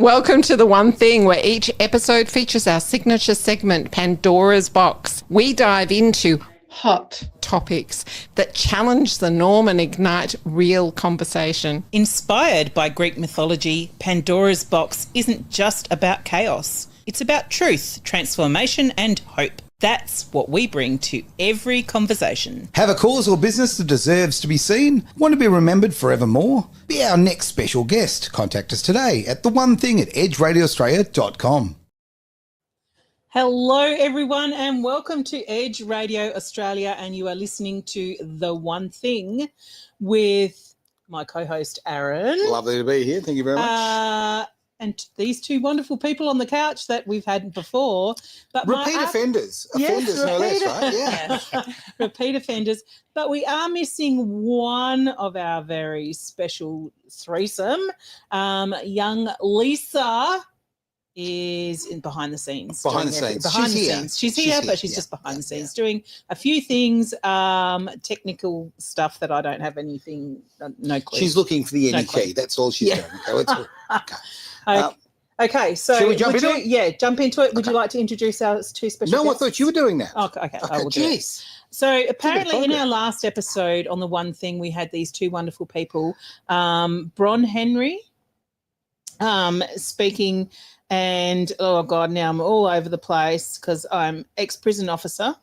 Welcome to The One Thing, where each episode features our signature segment, Pandora's Box. We dive into hot topics that challenge the norm and ignite real conversation. Inspired by Greek mythology, Pandora's Box isn't just about chaos. It's about truth, transformation and hope. That's what we bring to every conversation. Have a cause or business that deserves to be seen? Want to be remembered forevermore? Be our next special guest. Contact us today at theonething@edgeradioaustralia.com. Hello everyone and welcome to Edge Radio Australia, and you are listening to The One Thing with my co-host Aaron. Lovely to be here. Thank you very much. And these two wonderful people on the couch that we've had before. But repeat offenders. Offenders, no less, right? Yeah. Repeat offenders. But we are missing one of our very special threesome. Young Lisa is in behind the scenes. Behind the scenes. She's here, but she's just behind the scenes doing a few things, technical stuff that I don't have anything, no clue. She's looking for the any key. That's all she's doing. Okay, let's okay. Okay, so shall we jump into it? Yeah, jump into it. Would you like to introduce our two special guests? No, I thought you were doing that. Okay, I will do it. So apparently in our last episode on The One Thing, we had these two wonderful people, Bron Hendry speaking, and oh God, now I'm all over the place because I'm ex-prison officer.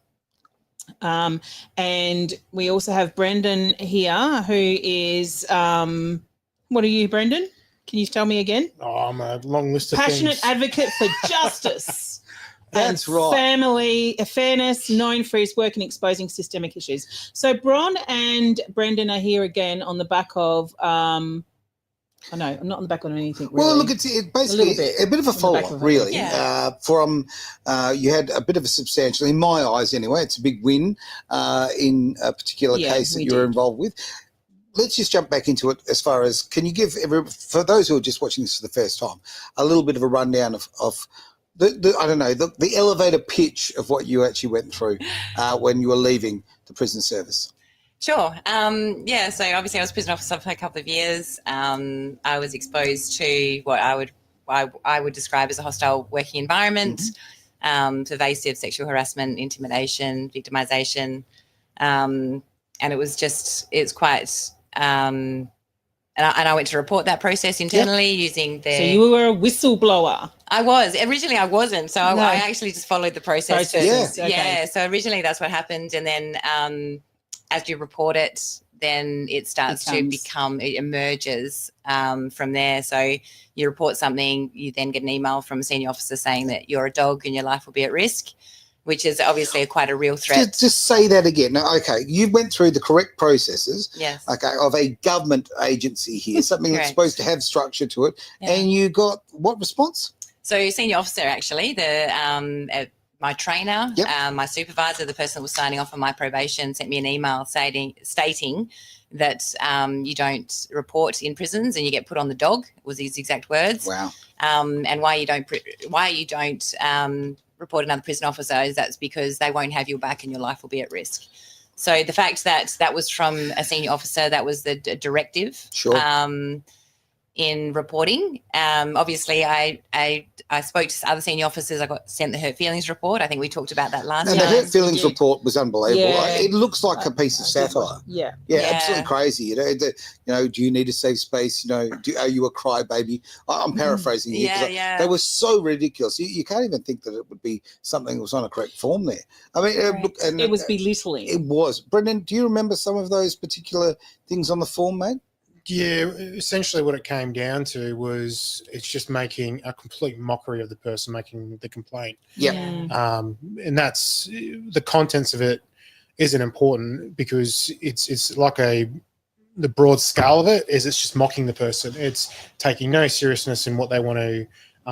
And we also have Brendon here, who is, what are you, Brendon? Can you tell me again? Oh, I'm a long list of Passionate advocate for justice. That's and right. Family fairness, known for his work in exposing systemic issues. So Bron and Brendon are here again on the back of, I'm not on the back of anything. Really. Well, look, it's basically a bit of a follow-up, really. Yeah. You had a bit of a substantial, in my eyes anyway, it's a big win in a particular case that you were involved with. Let's just jump back into it as far as, can you give, for those who are just watching this for the first time, a little bit of a rundown of the elevator pitch of what you actually went through when you were leaving the prison service? Sure. So obviously I was prison officer for a couple of years. I was exposed to what I would describe as a hostile working environment, pervasive sexual harassment, intimidation, victimisation, and it's quite. And I went to report that process internally using the. So you were a whistleblower. I was. Originally I wasn't. So I actually just followed the process. So originally that's what happened, and then as you report it, then it emerges from there. So you report something, you then get an email from a senior officer saying that you're a dog and your life will be at risk, which is obviously quite a real threat. Just say that again. Now, okay, you went through the correct processes, of a government agency here, something that's supposed to have structure to it, and you got what response? So senior officer, actually, my trainer, my supervisor, the person that was signing off on my probation, sent me an email stating that you don't report in prisons and you get put on the dog, was his exact words. Wow. And why you don't report another prison officer is that's because they won't have your back and your life will be at risk. So the fact that was from a senior officer, that was the directive. Sure. In reporting. Obviously, I spoke to other senior officers. I got sent the hurt feelings report. I think we talked about that last time. The hurt feelings report was unbelievable. Yeah. It looks like a pice of satire. Yeah, absolutely crazy. Do you need a safe space? Are you a crybaby? I'm paraphrasing here. They were so ridiculous. You can't even think that it would be something that was on a correct form there. I mean, it was belittling. It was. Brendon, do you remember some of those particular things on the form, mate? Yeah, essentially what it came down to was it's just making a complete mockery of the person making the complaint. Yeah. And that's the contents of it isn't important because it's like the broad scale of it is it's just mocking the person. It's taking no seriousness in what they want to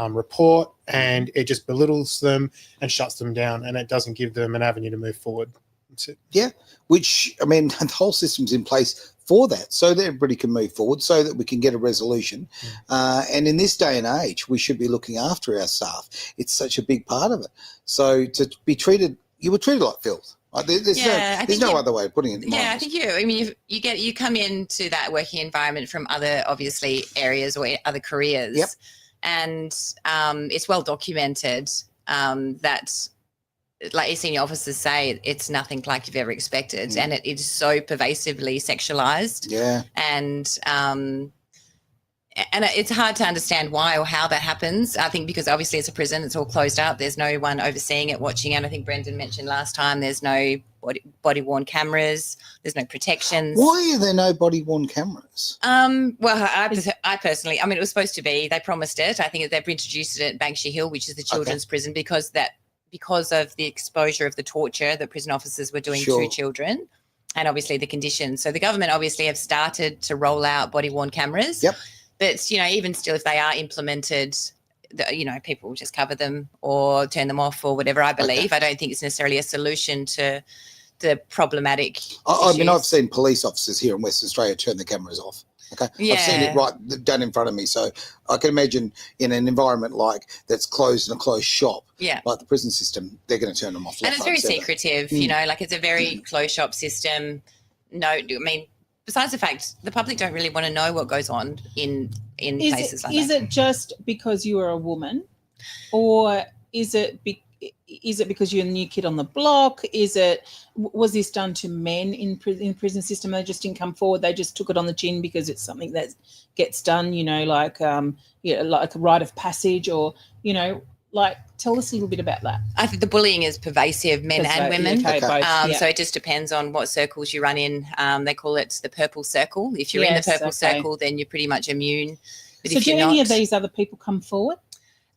report, and it just belittles them and shuts them down, and it doesn't give them an avenue to move forward. That's it. Yeah, which, I mean, the whole system's in place for that, so that everybody can move forward, so that we can get a resolution. And in this day and age, we should be looking after our staff. It's such a big part of it. So to be treated, you were treated like filth. There's no other way of putting it. I think you come into that working environment from other, obviously, areas or other careers. Yep. And it's well documented that, like senior officers say, it's nothing like you've ever expected, and it is so pervasively sexualized. Yeah, and it's hard to understand why or how that happens. I think because obviously it's a prison, it's all closed up. There's no one overseeing it, watching it. I think Brendon mentioned last time there's no body-worn cameras. There's no protections. Why are there no body-worn cameras? Well, I personally, I mean, it was supposed to be. They promised it. I think they've introduced it at Banksia Hill, which is the children's prison, because of the exposure of the torture that prison officers were doing to children, and obviously the conditions. So the government obviously have started to roll out body-worn cameras. Yep. But, even still, if they are implemented, people will just cover them or turn them off or whatever, I believe. I don't think it's necessarily a solution to the problematic I mean, I've seen police officers here in Western Australia turn the cameras off. Okay. Yeah. I've seen it right done in front of me. So I can imagine in an environment like that's closed in a closed shop, like the prison system, they're going to turn them off. And it's very secretive, like it's a very closed shop system. No, I mean, besides the fact the public don't really want to know what goes on in places like that. Is it just because you are a woman, or is it because you're a new kid on the block? Was this done to men in prison system? They just didn't come forward. They just took it on the chin because it's something that gets done, like a rite of passage, or tell us a little bit about that. I think the bullying is pervasive, men and women. Both, So it just depends on what circles you run in. They call it the purple circle. If you're in the purple circle, then you're pretty much immune. But so if do you're any not, of these other people come forward?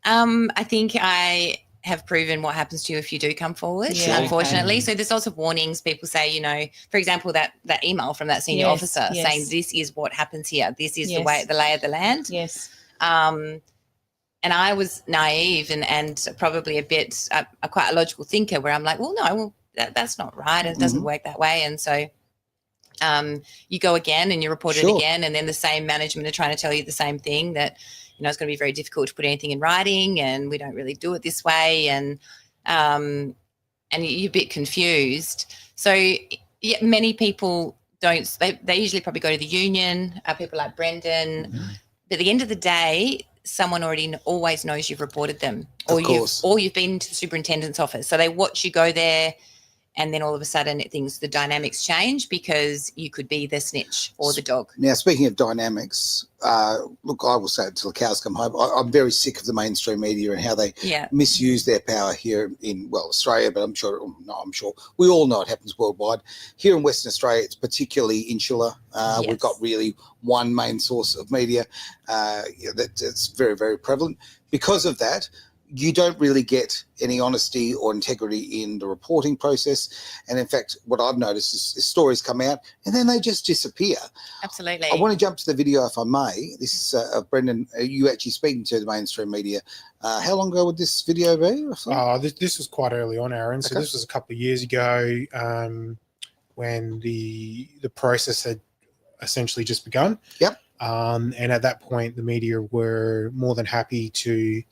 I think I have proven what happens to you if you do come forward, unfortunately. So there's lots of warnings. People say, for example, that email from that senior officer saying this is what happens here. This is the lay of the land. Yes. And I was naive and probably quite a logical thinker, where I'm like, that's not right. It doesn't work that way. And so you go again and you report it again, and then the same management are trying to tell you the same thing, that, it's going to be very difficult to put anything in writing, and we don't really do it this way. And you're a bit confused. So many people don't, they usually probably go to the union, people like Brendon. But at the end of the day, someone always knows you've reported them, or you've been to the superintendent's office. So they watch you go there, and then all of a sudden the dynamics change, because you could be the snitch or the dog. Now, speaking of dynamics, look, I will say it till the cows come home. I'm very sick of the mainstream media and how they misuse their power here in, Australia, but I'm sure we all know it happens worldwide. Here in Western Australia, it's particularly insular. We've got really one main source of media that's very, very prevalent. Because of that, you don't really get any honesty or integrity in the reporting process. And in fact, what I've noticed is stories come out and then they just disappear. Absolutely. I want to jump to the video, if I may. This is of Brendon, you actually speaking to the mainstream media. How long ago would this video be? This was quite early on, Aaron. So this was a couple of years ago, when the process had essentially just begun. Yep. And at that point, the media were more than happy to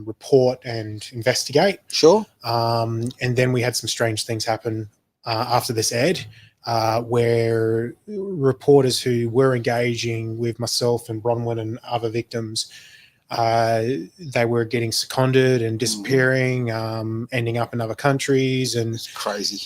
report and investigate. Sure. And then we had some strange things happen after this aired, where reporters who were engaging with myself and Bronwyn and other victims, they were getting seconded and disappearing, ending up in other countries. And it's crazy.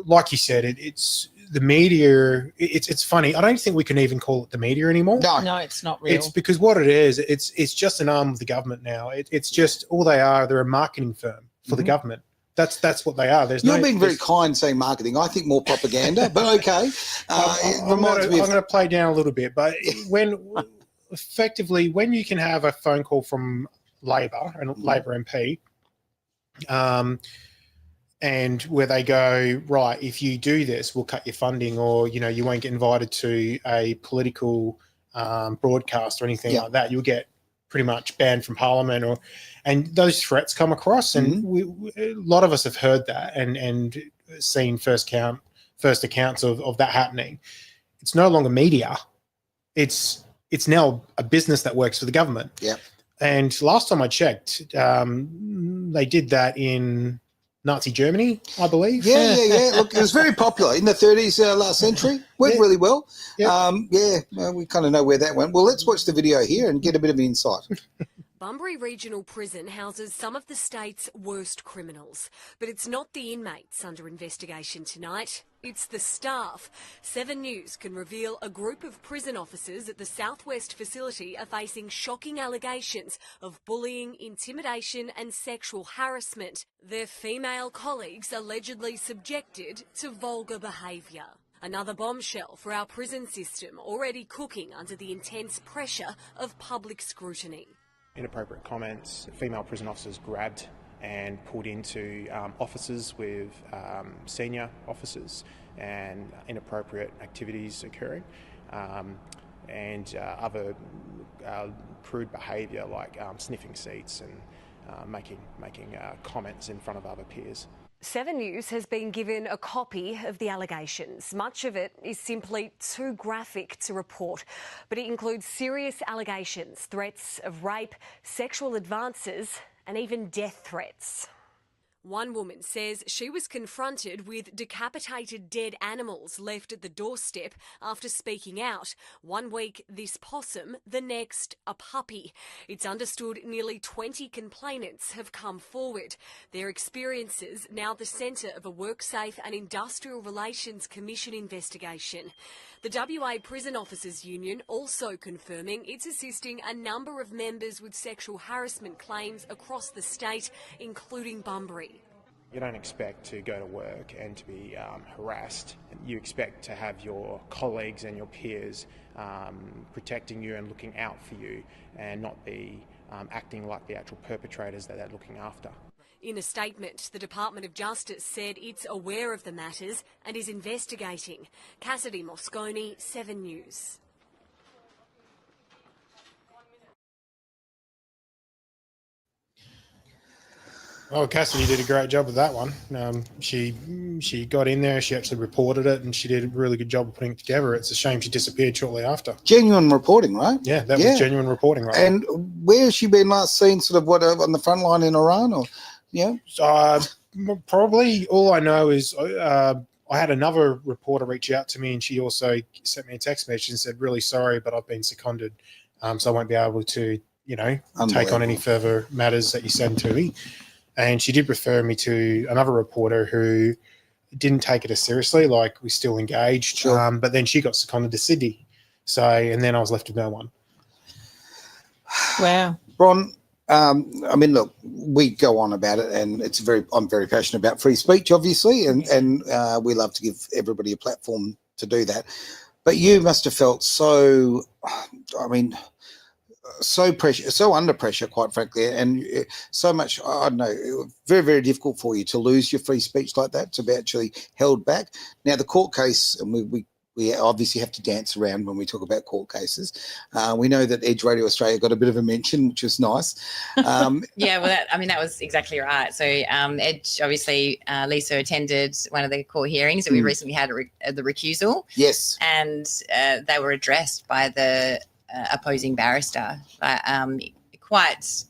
Like you said, it's the media. It's funny. I don't think we can even call it the media anymore. No, it's not real. It's because what it is, it's just an arm of the government now. It's just all they are. They're a marketing firm for the government. That's what they are. You're being very kind saying marketing. I think more propaganda, but okay. I'm going to play down a little bit, but when you can have a phone call from Labor and Labor MP, and where they go, right, if you do this, we'll cut your funding, or, you won't get invited to a political broadcast or anything like that. You'll get pretty much banned from Parliament, and those threats come across. And a lot of us have heard that and seen first accounts of that happening. It's no longer media. It's now a business that works for the government. Yeah. And last time I checked, they did that in Nazi Germany, I believe. Yeah. Look, it was very popular in the 30s last century. Went really well. Yeah. We kind of know where that went. Well, let's watch the video here and get a bit of insight. Bunbury Regional Prison houses some of the state's worst criminals. But it's not the inmates under investigation tonight, it's the staff. 7 News can reveal a group of prison officers at the Southwest facility are facing shocking allegations of bullying, intimidation and sexual harassment. Their female colleagues allegedly subjected to vulgar behaviour. Another bombshell for our prison system, already cooking under the intense pressure of public scrutiny. Inappropriate comments, female prison officers grabbed and pulled into offices with senior officers, and inappropriate activities occurring, and other crude behaviour like sniffing seats and making comments in front of other peers. 7 News has been given a copy of the allegations. Much of it is simply too graphic to report, but it includes serious allegations, threats of rape, sexual advances and even death threats. One woman says she was confronted with decapitated dead animals left at the doorstep after speaking out. 1 week, this possum, the next, a puppy. It's understood nearly 20 complainants have come forward. Their experiences now the centre of a WorkSafe and Industrial Relations Commission investigation. The WA Prison Officers Union also confirming it's assisting a number of members with sexual harassment claims across the state, including Bunbury. You don't expect to go to work and to be harassed. You expect to have your colleagues and your peers protecting you and looking out for you, and not be acting like the actual perpetrators that they're looking after. In a statement, the Department of Justice said it's aware of the matters and is investigating. Cassidy Moscone, 7 News. Oh, Cassidy did a great job with that one. She got in there, she actually reported it, and she did a really good job of putting it together. It's a shame she disappeared shortly after. Genuine reporting, right? Yeah, that was genuine reporting, right? And where has she been last seen, sort of on the front line in Iran? Or probably all I know is I had another reporter reach out to me, and she also sent me a text message and said, really sorry, but I've been seconded, so I won't be able to, take on any further matters that you send to me. And she did refer me to another reporter who didn't take it as seriously, like we still engaged, but then she got seconded to Sydney. And then I was left with no one. Wow. Bron, look, we go on about it, and I'm very passionate about free speech, obviously, and we love to give everybody a platform to do that. But you must have felt so under pressure, quite frankly, and so much, I don't know, very, very difficult for you to lose your free speech like that, to be actually held back. Now, the court case, and we obviously have to dance around when we talk about court cases. We know that Edge Radio Australia got a bit of a mention, which was nice. That was exactly right. So Edge, obviously, Lisa attended one of the court hearings that we recently had, the recusal. Yes. And they were addressed by the opposing barrister. That's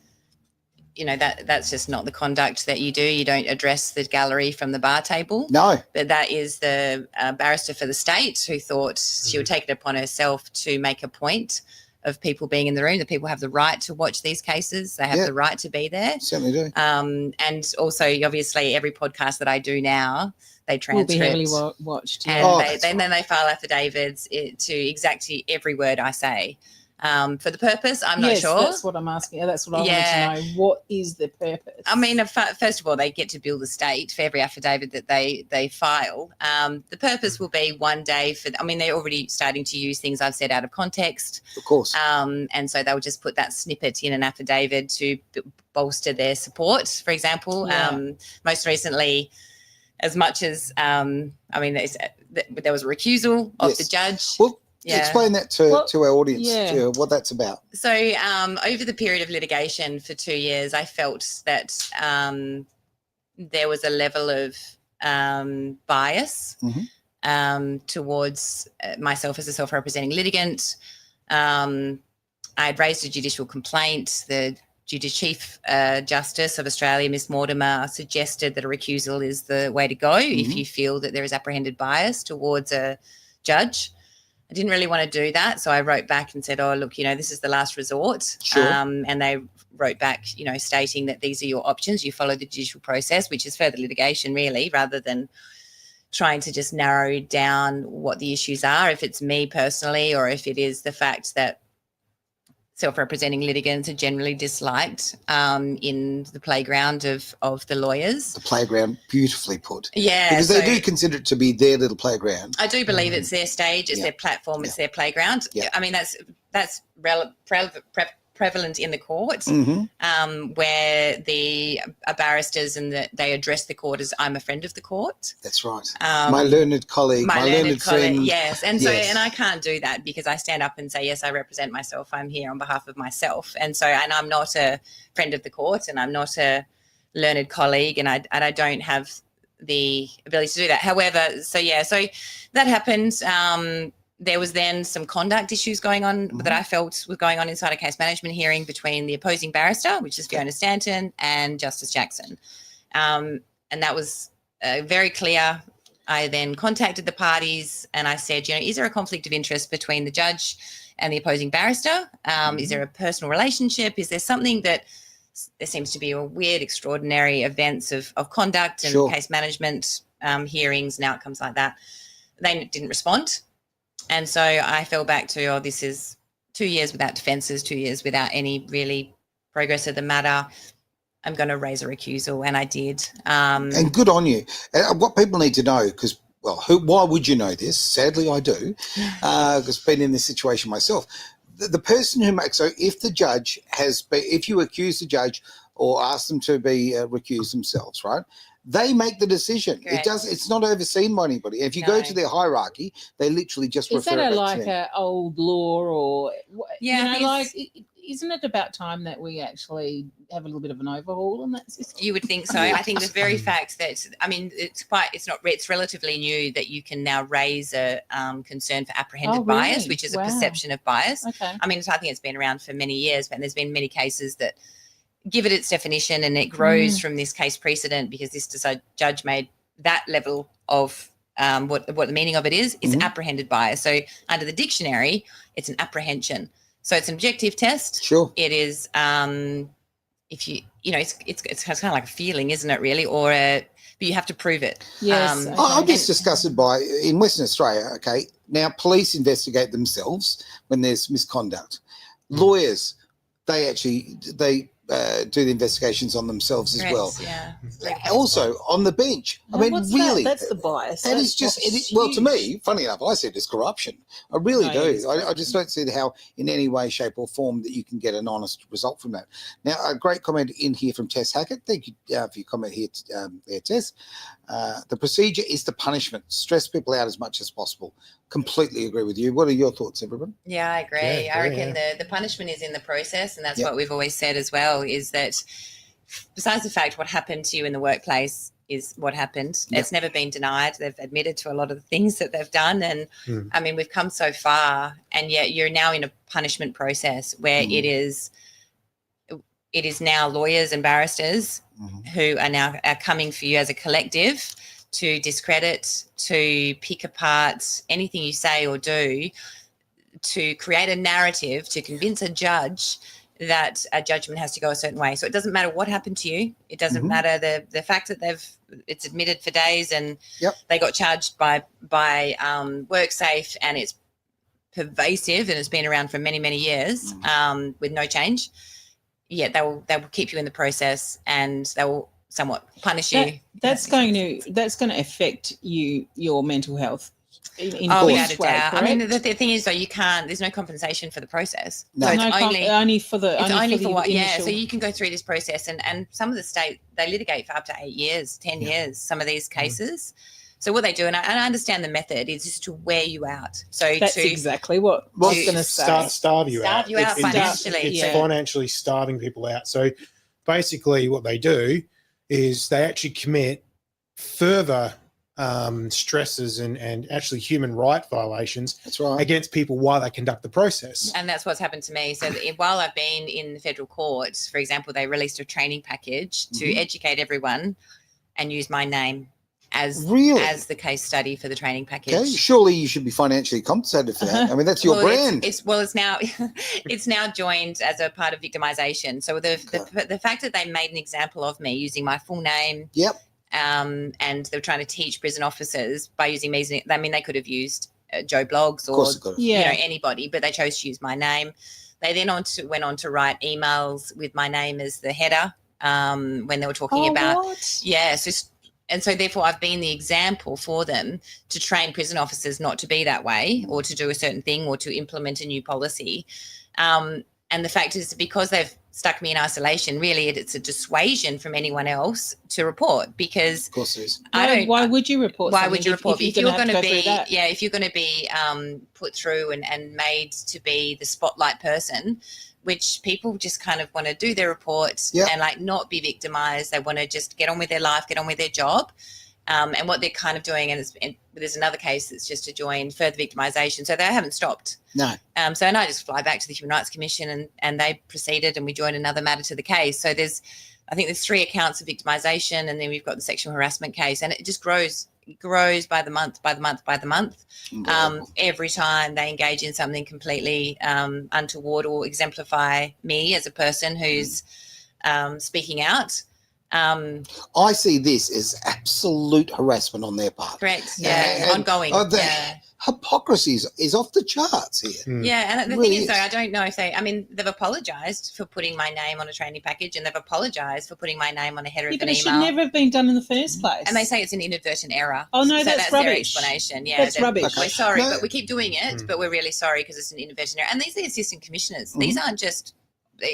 just not the conduct that you do. You don't address the gallery from the bar table. No. But that is the barrister for the state who thought she would take it upon herself to make a point of people being in the room. The people have the right to watch these cases. They have the right to be there. Certainly do. And also, obviously, every podcast that I do now, they transcript. Will be heavily watched. Yeah. And then they file affidavits to exactly every word I say. For the purpose, I'm not sure. That's what I'm asking. That's what I wanted to know. What is the purpose? First of all, they get to bill the state for every affidavit that they file. The purpose will be one day they're already starting to use things I've said out of context. Of course. And so they'll just put that snippet in an affidavit to bolster their support, for example. Yeah. Most recently, as much as, there was a recusal of the judge. Well, explain that to our audience, what that's about. So over the period of litigation for 2 years, I felt that there was a level of bias towards myself as a self-representing litigant. I had raised a judicial complaint. The Chief Justice of Australia, Miss Mortimer, suggested that a recusal is the way to go if you feel that there is apprehended bias towards a judge. I didn't really want to do that, so I wrote back and said, oh, look, this is the last resort. Sure. And they wrote back, stating that these are your options. You follow the judicial process, which is further litigation, really, rather than trying to just narrow down what the issues are, if it's me personally or if it is the fact that self-representing litigants are generally disliked in the playground of the lawyers. The playground, beautifully put. Yeah. Because they do consider it to be their little playground. I do believe it's their stage, it's their platform, it's their playground. Yeah. I mean, that's prevalent in the court, where the barristers they address the court as I'm a friend of the court. That's right. My learned colleague, my learned friend. Yes. And so, and I can't do that because I stand up and say, yes, I represent myself. I'm here on behalf of myself. And so, and I'm not a friend of the court and I'm not a learned colleague and I don't have the ability to do that. However, so that happened. There was then some conduct issues going on that I felt was going on inside a case management hearing between the opposing barrister, which is Fiona Stanton, and Justice Jackson. And that was very clear. I then contacted the parties and I said, is there a conflict of interest between the judge and the opposing barrister? Is there a personal relationship? Is there something that there seems to be a weird, extraordinary events of conduct and case management hearings and outcomes like that? They didn't respond. And so I fell back to, this is 2 years without defences, 2 years without any really progress of the matter. I'm going to raise a recusal, and I did. And good on you. And what people need to know, because, why would you know this? Sadly, I do, because I've been in this situation myself. The person who makes, so if the judge if you accuse the judge or ask them to be recused themselves, right? They make the decision. Correct. It's not overseen by anybody. If you go to their hierarchy, they literally just refer it back to them. Is that like an old law or, Yeah, isn't it about time that we actually have a little bit of an overhaul on that system? You would think so. I think the very fact that, it's relatively new that you can now raise a concern for apprehended bias, which is a perception of bias. Okay. I mean, I think it's been around for many years, but there's been many cases that give it its definition and it grows from this case precedent because this judge made that level of what the meaning of it is apprehended bias. So under the dictionary, it's an apprehension. So it's an objective test. Sure. It is if you it's kind of like a feeling, isn't it? Really, but you have to prove it. Yes. I'm just disgusted by in Western Australia. Okay, now police investigate themselves when there's misconduct. Lawyers, they do the investigations on themselves as well. Yeah. Also on the bench. I mean, really, that's the bias. That is just to me. Funny enough, I said it's corruption. I really do. I just don't see how, in any way, shape, or form, that you can get an honest result from that. Now, a great comment in here from Tess Hackett. Thank you for your comment here, Tess. The procedure is the punishment. Stress people out as much as possible. Completely agree with you. What are your thoughts, everyone? Yeah, I agree. Yeah, I reckon the punishment is in the process, and that's what we've always said as well, is that besides the fact what happened to you in the workplace is what happened. Yep. It's never been denied. They've admitted to a lot of the things that they've done, and I mean, we've come so far, and yet you're now in a punishment process where it is now lawyers and barristers who are coming for you as a collective to discredit, to pick apart anything you say or do, to create a narrative to convince a judge that a judgment has to go a certain way. So it doesn't matter what happened to you. It doesn't matter the fact that it's admitted for days and they got charged by WorkSafe, and it's pervasive and it's been around for many, many years with no change. Yeah, they will keep you in the process, and they will somewhat punish you. That's going to affect your mental health. Without a doubt. I mean, the thing is, though, there's no compensation for the process. No. So it's only for what? Yeah, so you can go through this process, and some of the state, they litigate for up to 8 years, 10 years, some of these cases. So what they do, and I understand the method, is just to wear you out. So that's exactly what I was going to say. Starve you out. Financially. It's financially starving people out. So basically what they do is they actually commit further stresses and actually human right violations That's right. against people while they conduct the process. And that's what's happened to me. So while I've been in the federal court, for example, they released a training package to educate everyone and use my name as the case study for the training package. Okay. Surely you should be financially compensated for that. I mean, that's your brand. It's now it's now joined as a part of victimization. So the fact that they made an example of me using my full name. Yep. And they were trying to teach prison officers by using me. I mean, they could have used Joe Blogs or anybody, but they chose to use my name. They then went on to write emails with my name as the header when they were talking about what? And so therefore I've been the example for them to train prison officers not to be that way or to do a certain thing or to implement a new policy. And the fact is, because they've stuck me in isolation, really it's a dissuasion from anyone else to report, because of course it is. Why would you report? Why would you report? If you're going to be if you're going to be put through and made to be the spotlight person, which people just kind of want to do their reports and like not be victimized. They want to just get on with their life, get on with their job. And what they're kind of doing, and there's another case that's just to join further victimisation. So they haven't stopped. No. So I just fly back to the Human Rights Commission and they proceeded and we joined another matter to the case. So I think there's 3 accounts of victimisation, and then we've got the sexual harassment case, and it just grows by the month. Every time they engage in something completely untoward or exemplify me as a person who's speaking out. I see this as absolute harassment on their part. Correct. Yeah. Ongoing. Hypocrisy is off the charts here. Yeah. And the thing is, though, I don't know if they've apologised for putting my name on a training package, and they've apologised for putting my name on a header of an email. But it should never have been done in the first place. And they say it's an inadvertent error. Oh, no, so that's their rubbish. explanation. Yeah, that's rubbish. Okay. We're sorry, but we keep doing it, but we're really sorry because it's an inadvertent error. And these are the assistant commissioners. These aren't just...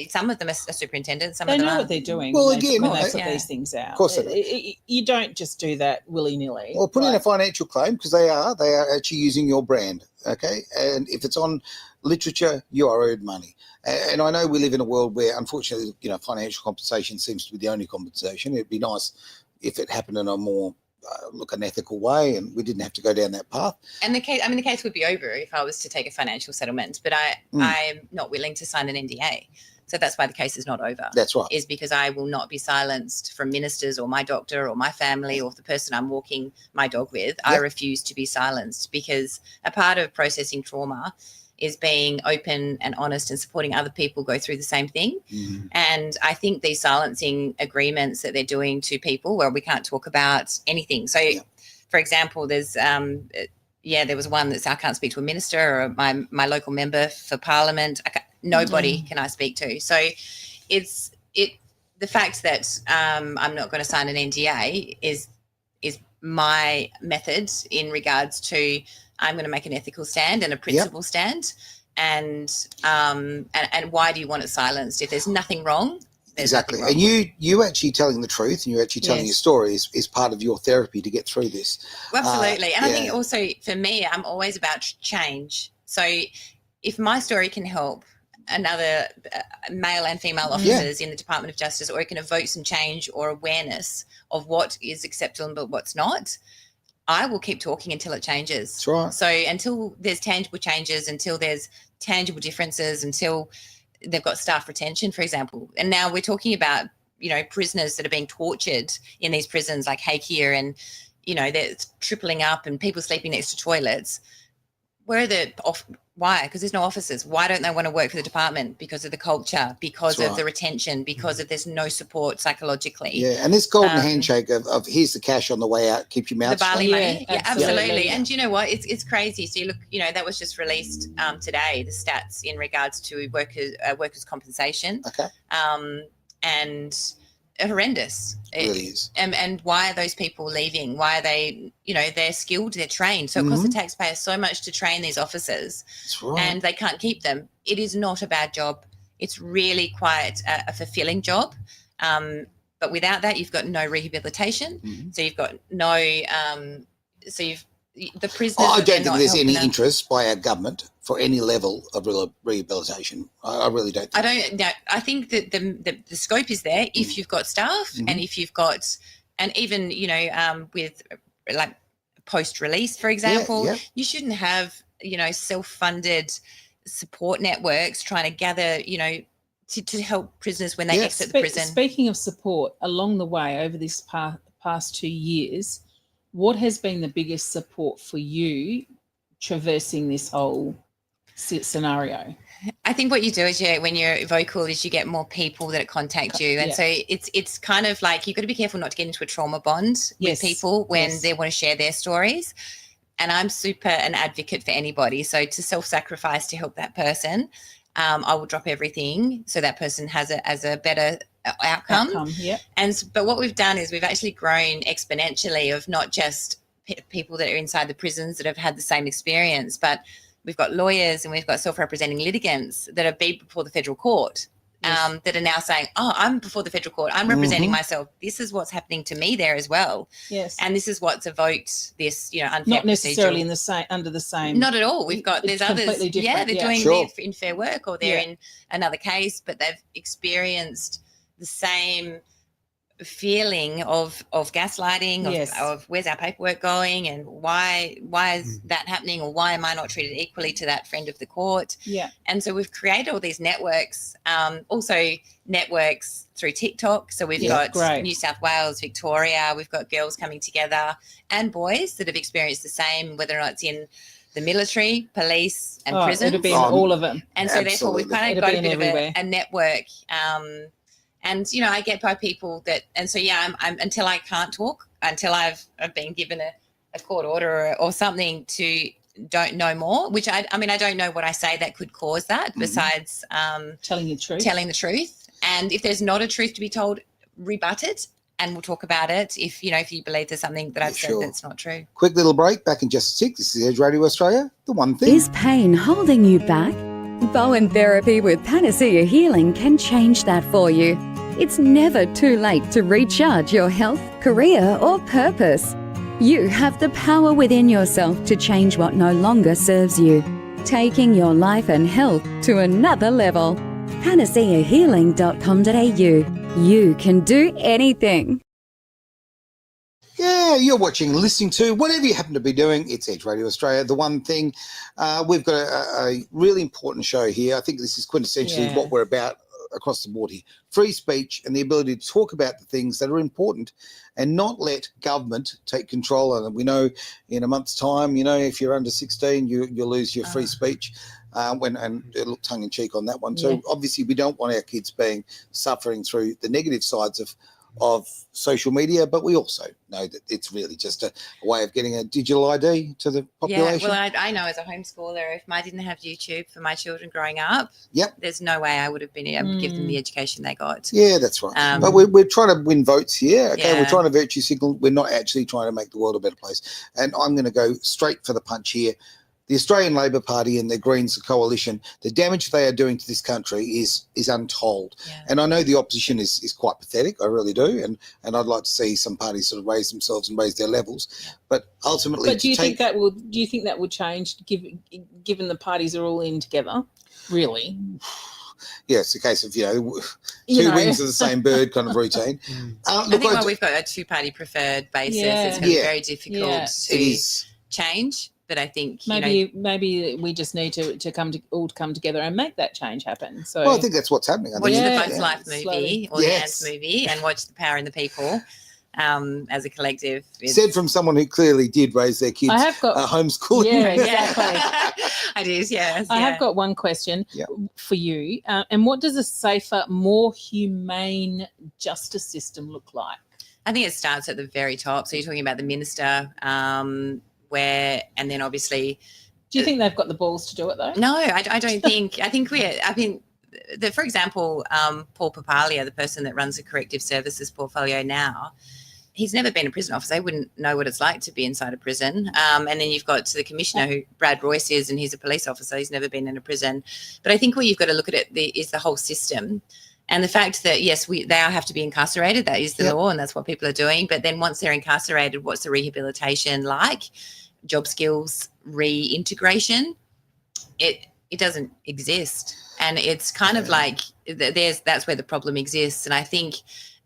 Some of them are superintendents. Some of them know are. what they're doing. Well, when again, they put these things out. Of course they do. You don't just do that willy-nilly. Well, put in a financial claim, because they are actually using your brand, okay? And if it's on literature, you are owed money. And I know we live in a world where, unfortunately, financial compensation seems to be the only compensation. It'd be nice if it happened in a more an ethical way, and we didn't have to go down that path. And the case would be over if I was to take a financial settlement, but I'm not willing to sign an NDA. So that's why the case is not over. That's right. Is because I will not be silenced from ministers or my doctor or my family or the person I'm walking my dog with. Yep. I refuse to be silenced, because a part of processing trauma is being open and honest and supporting other people go through the same thing. Mm-hmm. And I think these silencing agreements that they're doing to people where we can't talk about anything. So, for example, there's there was one that's I can't speak to a minister or my local member for parliament. Nobody can I speak to. So it's the fact that I'm not going to sign an NDA is my method in regards to I'm going to make an ethical stand and a principle stand. And why do you want it silenced? If there's nothing wrong, exactly. And you actually telling the truth and you actually telling your story is part of your therapy to get through this. Absolutely. And I think also for me, I'm always about change. So if my story can help another male and female officers in the Department of Justice, or it can evoke some change or awareness of what is acceptable but what's not, I will keep talking until it changes. That's right. So until there's tangible changes, until there's tangible differences, until they've got staff retention, for example. And now we're talking about, prisoners that are being tortured in these prisons like Hakea, and, they're tripling up and people sleeping next to toilets. Where are why? Because there's no officers. Why don't they want to work for the department? Because of the culture, because of the retention, because of there's no support psychologically. Yeah, and this golden handshake of here's the cash on the way out, keep your mouth shut. The barley money. Yeah, absolutely. And you know what? It's crazy. So you look, that was just released today, the stats in regards to workers' compensation. Okay. And horrendous. It really is. And why are those people leaving? Why are they, they're skilled, they're trained. So it costs the taxpayer so much to train these officers. That's right. And they can't keep them. It is not a bad job. It's really quite a fulfilling job. But without that, you've got no rehabilitation. Mm-hmm. So you've got no, the prisoners. I don't think there's any interest by our government for any level of rehabilitation. I really don't think. I don't know. I think that the scope is there if you've got staff and if you've got, and even, with like post-release, for example. Yeah. You shouldn't have, self-funded support networks trying to gather, to help prisoners when they exit the prison. Speaking of support, along the way over this past 2 years, what has been the biggest support for you traversing this whole scenario? I think what you do is when you're vocal is you get more people that contact you. And so it's kind of like you've got to be careful not to get into a trauma bond with people when they want to share their stories. And I'm super an advocate for anybody. So to self-sacrifice to help that person, I will drop everything so that person has a better outcome. But what we've done is we've actually grown exponentially of not just people that are inside the prisons that have had the same experience, but we've got lawyers and we've got self-representing litigants that have been before the federal court that are now saying, I'm before the federal court. I'm representing myself. This is what's happening to me there as well. Yes. And this is what's evoked this, unfair not necessarily procedural. under the same. Not at all. There's others. Different. Yeah, they're doing in fair work or they're in another case, but they've experienced the same feeling of gaslighting, of where's our paperwork going and why is that happening, or why am I not treated equally to that friend of the court? And so we've created all these networks, also networks through TikTok. So we've got New South Wales, Victoria, we've got girls coming together and boys that have experienced the same, whether or not it's in the military, police and prison. It'll be in all of them. And so therefore we've kind of got a bit of a network. And, I get by people that, and so, I'm until I can't talk, until I've been given a court order or something to don't know more, which I don't know what I say that could cause that besides telling the truth. And if there's not a truth to be told, rebut it. And we'll talk about it if you believe there's something that I've said that's not true. Quick little break, back in just a sec. This is Edge Radio Australia, the one thing. Is pain holding you back? Bowen Therapy with Panacea Healing can change that for you. It's never too late to recharge your health, career, or purpose. You have the power within yourself to change what no longer serves you, taking your life and health to another level. panaceahealing.com.au. You can do anything. Yeah, you're watching and listening to whatever you happen to be doing. It's Edge Radio Australia, the one thing. We've got a really important show here. I think this is quintessentially what we're about across the board here. Free speech and the ability to talk about the things that are important and not let government take control. And we know in a month's time, if you're under 16, you lose your free speech. And a little tongue-in-cheek on that one too. Obviously, we don't want our kids suffering through the negative sides of social media, but we also know that it's really just a way of getting a digital ID to the population. Yeah, well, I know as a homeschooler, if I didn't have YouTube for my children growing up, there's no way I would have been able to give them the education they got. Yeah, that's right. But we're trying to win votes here. Okay, we're trying to virtue signal. We're not actually trying to make the world a better place. And I'm going to go straight for the punch here. The Australian Labor Party and the Greens coalition, the damage they are doing to this country is untold. And I know the opposition is quite pathetic. I really do. And I'd like to see some parties sort of raise themselves and raise their levels. But ultimately, do you think that would change given the parties are all in together? Really? Yeah, it's a case of, two wings of the same bird kind of routine. I think while we've got a two-party preferred basis, it's going to be very difficult to change. But I think maybe we just need to come together and make that change happen. So I think that's what's happening. Watch the Bugs Life movie or the Ants movie, and watch The Power in the People as a collective. Said from someone who clearly did raise their kids homeschooling. Yeah, exactly. I did. Yes. I have got one question for you. And what does a safer, more humane justice system look like? I think it starts at the very top. So you're talking about the minister. And then obviously, do you think they've got the balls to do it though? No, I don't think. I think for example, Paul Papalia, the person that runs the corrective services portfolio now, he's never been a prison officer. He wouldn't know what it's like to be inside a prison. And then you've got the commissioner, who Brad Royce is, and he's a police officer. He's never been in a prison. But I think where you've got to look at it is the whole system. And the fact that, yes, they all have to be incarcerated. That is the law, and that's what people are doing. But then once they're incarcerated, what's the rehabilitation like? Job skills, reintegration, it doesn't exist. And it's kind of like that's where the problem exists. And I think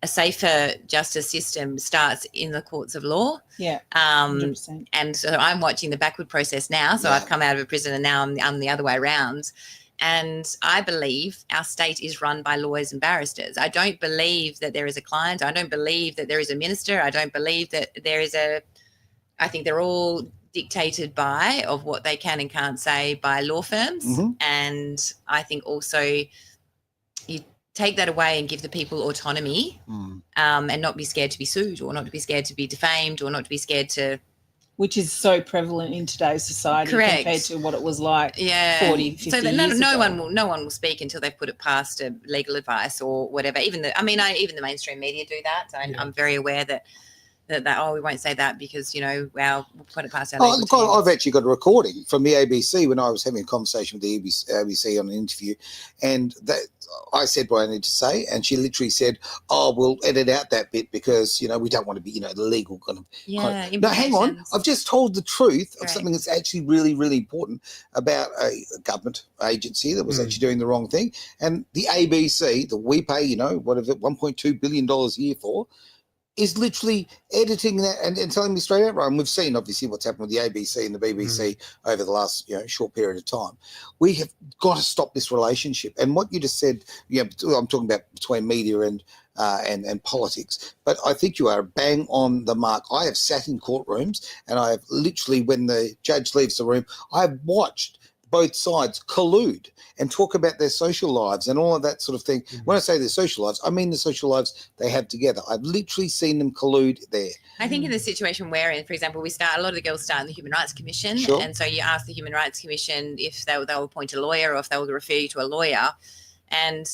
a safer justice system starts in the courts of law. Yeah, 100%. And so I'm watching the backward process now. So I've come out of a prison and now I'm the other way around. And I believe our state is run by lawyers and barristers. I don't believe that there is a client. I don't believe that there is a minister. I don't believe that there is I think they're all dictated of what they can and can't say by law firms. Mm-hmm. And I think also you take that away and give the people autonomy and not be scared to be sued or not to be scared to be defamed or not to be scared to... Which is so prevalent in today's society compared to what it was like 40, 50 years ago. No one will speak until they've put it past legal advice or whatever. Even the mainstream media do that. I'm very aware that we won't say that because, we'll put it past our legal teams. I've actually got a recording from the ABC when I was having a conversation with the ABC on an interview, and I said what I need to say, and she literally said, we'll edit out that bit because, we don't want to be, the legal kind of... No, hang on. I've just told the truth of something that's actually really, really important about a government agency that was actually doing the wrong thing. And the ABC that we pay, whatever, $1.2 billion a year for, is literally editing that and telling me straight out, right? And we've seen obviously what's happened with the ABC and the BBC over the last short period of time. We have got to stop this relationship. And what you just said, I'm talking about between media and politics, but I think you are bang on the mark. I have sat in courtrooms and I have literally, when the judge leaves the room, I have watched both sides collude and talk about their social lives and all of that sort of thing. When I say their social lives, I mean the social lives they have together. I've literally seen them collude there. I think in the situation we're in, for example, a lot of the girls start in the Human Rights Commission. Sure. And so you ask the Human Rights Commission if they'll appoint a lawyer or if they'll refer you to a lawyer. And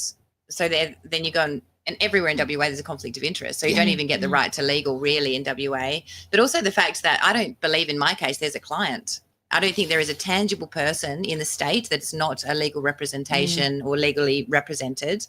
so then you go and everywhere in WA there's a conflict of interest. So you don't even get the right to legal really in WA. But also the fact that I don't believe in my case there's a client. I don't think there is a tangible person in the state that's not a legal representation or legally represented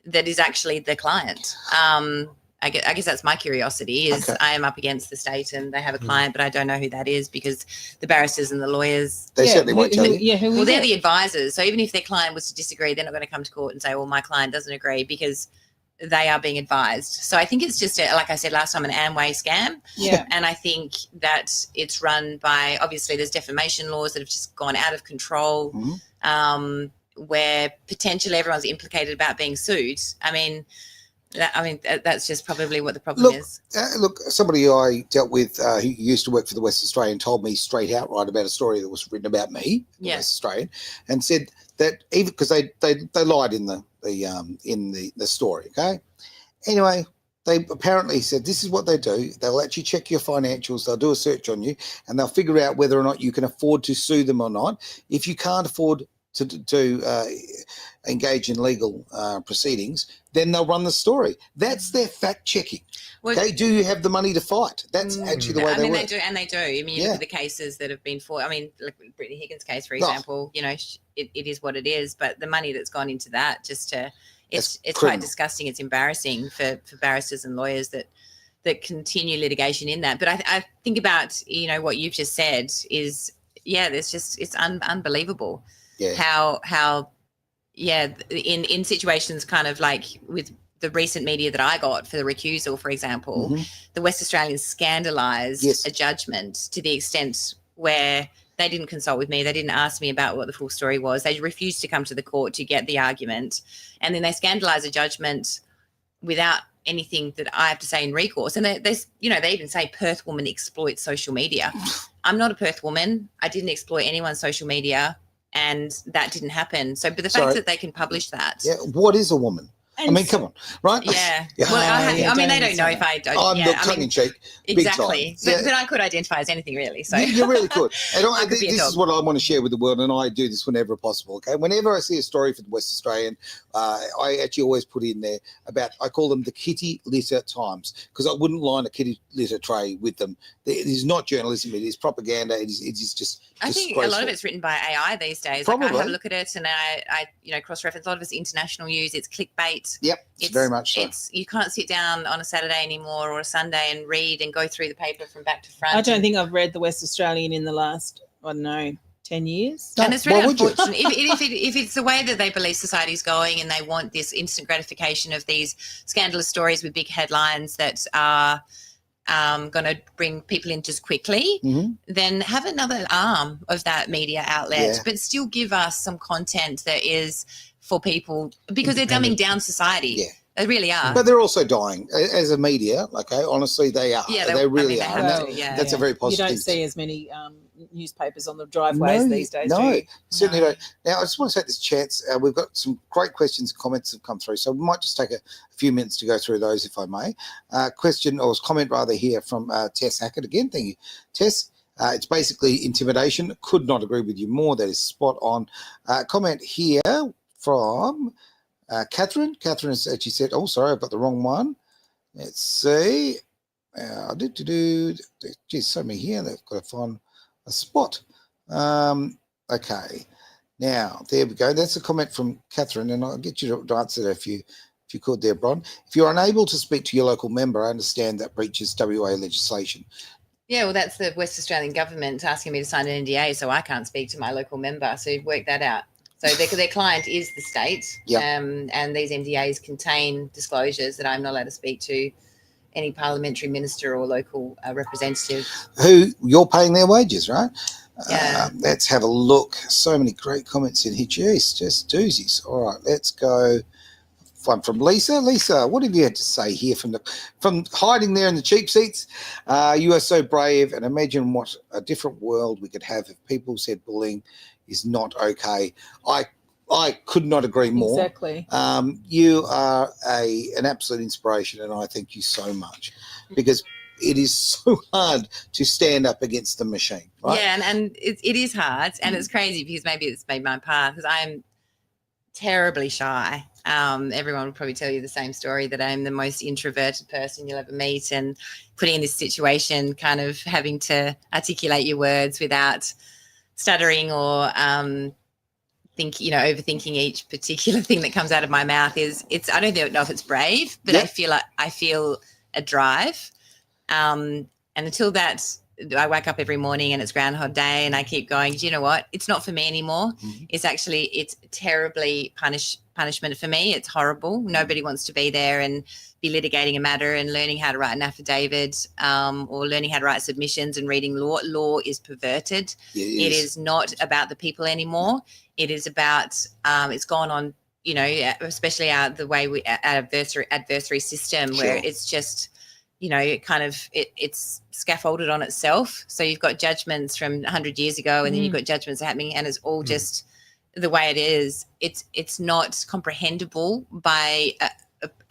that is actually the client. I guess that's my curiosity is I am up against the state and they have a client, but I don't know who that is because the barristers and the lawyers. They certainly won't tell you. Well, they're the advisors. So even if their client was to disagree, they're not going to come to court and say, well, my client doesn't agree because they are being advised. So I think it's just, like I said last time, an Amway scam. Yeah. And I think that it's run by, obviously there's defamation laws that have just gone out of control where potentially everyone's implicated about being sued. That's just probably what the problem is. Look, somebody I dealt with who used to work for the West Australian told me straight outright about a story that was written about me, the West Australian, and said that even because they lied in the story. Okay. Anyway, they apparently said this is what they do. They'll actually check your financials. They'll do a search on you, and they'll figure out whether or not you can afford to sue them or not. If you can't afford to engage in legal proceedings, then they'll run the story. That's their fact checking. Well, okay, do you have the money to fight? That's actually the way they work. They do. I mean, you look at the cases that have been fought. I mean, like Brittany Higgins' case, for example. It is what it is. But the money that's gone into that, it's quite disgusting. It's embarrassing for barristers and lawyers that continue litigation in that. But I think about what you've just said is it's unbelievable. Yeah. How in situations kind of like with the recent media that I got for the recusal, for example, the West Australians scandalised a judgment to the extent where they didn't consult with me. They didn't ask me about what the full story was. They refused to come to the court to get the argument. And then they scandalised a judgment without anything that I have to say in recourse. And they even say Perth woman exploits social media. I'm not a Perth woman. I didn't exploit anyone's social media. And that didn't happen. So, but the fact that they can publish that. Yeah. What is a woman? Come on, right? Yeah. Well, they don't know if I don't. I'm not tongue in cheek. Exactly. But I could identify as anything really. So you really could. And this is what I want to share with the world, and I do this whenever possible. Okay. Whenever I see a story for the West Australian, I actually always put in there I call them the kitty litter times, because I wouldn't line a kitty litter tray with them. It is not journalism. It is propaganda. It is just. I think a lot of it's written by AI these days. Probably. Like I have a look at it and I cross-reference. A lot of it's international news. It's clickbait. Yep, it's very much so. You can't sit down on a Saturday anymore or a Sunday and read and go through the paper from back to front. I don't think I've read the West Australian in the last, 10 10 years. And it's really Why would you? unfortunate. If it's the way that they believe society's going and they want this instant gratification of these scandalous stories with big headlines that are going to bring people in just quickly, then have another arm of that media outlet, but still give us some content that is for people, because they're dumbing down society. Yeah. They really are. But they're also dying as a media. Okay, honestly, they are. Yeah, they really they are. have And to, that's a very positive. You don't see as many newspapers on the driveways these days, do No, you? certainly don't. Now, I just want to take this chance. We've got some great questions and comments that have come through, so we might just take a few minutes to go through those, if I may. Comment rather here from Tess Hackett again. Thank you, Tess. It's basically intimidation. Could not agree with you more. That is spot on. Comment here from Catherine. Catherine has actually said, oh, sorry, I've got the wrong one. Let's see. Geez, so many here. They've got to find a spot. Okay. Now, there we go. That's a comment from Catherine, and I'll get you to answer that if you could there, Bron. If you're unable to speak to your local member, I understand that breaches WA legislation. Yeah, well, that's the West Australian government asking me to sign an NDA, so I can't speak to my local member. So work that out. So their client is the state, and these NDAs contain disclosures that I'm not allowed to speak to any parliamentary minister or local representative. Who you're paying their wages, right? Yeah. Let's have a look. So many great comments in here. Jeez, just doozies. All right, let's go. One from Lisa. Lisa, what have you had to say here from hiding there in the cheap seats? You are so brave, and imagine what a different world we could have if people said bullying is not okay. I could not agree more. Exactly. You are an absolute inspiration, and I thank you so much, because it is so hard to stand up against the machine. Right? Yeah, and it is hard, and it's crazy because maybe it's made my path, because I'm terribly shy. Everyone would probably tell you the same story, that I'm the most introverted person you'll ever meet, and putting in this situation, kind of having to articulate your words without stuttering or overthinking each particular thing that comes out of my mouth I don't know if it's brave, but I feel a drive. And until that, I wake up every morning and it's Groundhog Day, and I keep going, do you know what? It's not for me anymore. It's terribly punishment for me. It's horrible. Nobody wants to be there and be litigating a matter and learning how to write an affidavit, or learning how to write submissions and reading law. Law is perverted. It is not about the people anymore. It is about, it's gone on, especially the way adversary system, where it's just, it's scaffolded on itself. So you've got judgments from 100 years ago, and then you've got judgments happening, and it's all just the way it is. It's not comprehensible by